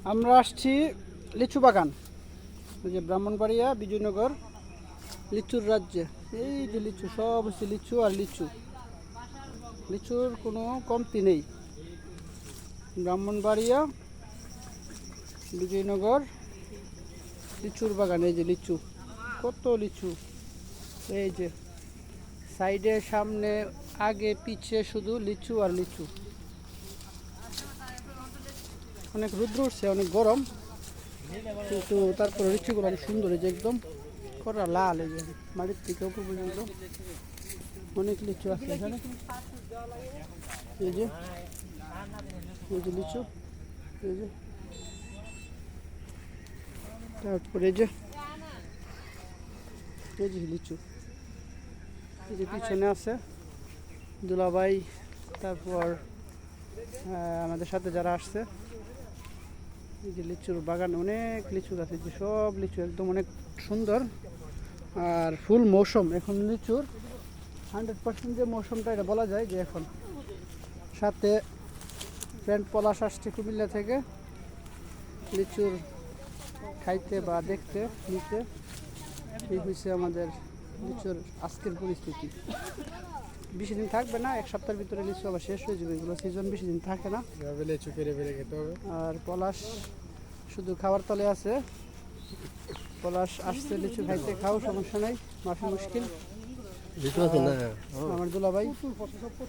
আমরা আসছি লিচু বাগান, ওই যে ব্রাহ্মণবাড়িয়া বিজয়নগর লিচুর রাজ্যে। এই যে লিচু, সব হচ্ছে লিচু আর লিচু, লিচুর কোনো কমতি নেই। ব্রাহ্মণবাড়িয়া বিজয়নগর লিচুর বাগান। এই যে লিচু, কত লিচু, এই যে সাইডে সামনে আগে পিছে শুধু লিচু আর লিচু। অনেক রৌদ্র উঠছে, অনেক গরম, কিন্তু তারপরে লিচুগুলো অনেক সুন্দর। এই যে একদম করা লাল, এই যে মাটির থেকে উপর পর্যন্ত অনেক লিচু আছে এখানে। এই যে লিচু, এই যে তারপরে এই যে লিচু, এই যে পিছনে আছে দুলাভাই, তারপর আমাদের সাথে যারা আসছে। এই যে লিচুর বাগান, অনেক লিচু আছে, যে সব লিচু একদম অনেক সুন্দর। আর ফুল মৌসুম এখন লিচুর, 100% যে মৌসুমটা এটা বলা যায় যে এখন। সাথে ফ্রেন্ড পলাশ আসছে কুমিল্লা থেকে লিচুর খাইতে বা দেখতে নিতে। এই হয়েছে আমাদের লিচুর আজকের পরিস্থিতি। বেশি দিন থাকবে না, এক সপ্তাহের ভিতরে লিচু আবার শেষ হয়ে যাবে। এগুলো সিজন বেশি দিন থাকে না। লিচু পেরে পেরে খেতে হবে। আর পলাশ শুধু খাওয়ার তলে আছে। পলাশ আসছে লিচু খাইতে, খাও, সমস্যা নাই, মাফি মুশকিল। আমার দুলাভাই,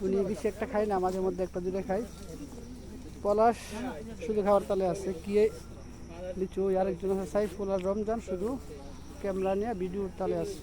উনি বেশি একটা খাই না, মাঝে মধ্যে একটা দুটো খাই। পলাশ শুধু খাওয়ার তলে আছে। কি লিচু, আরেকজন আছে সাইফুল আর রমজান, শুধু ক্যামেরা নিয়ে ভিডিওর তালে আছে।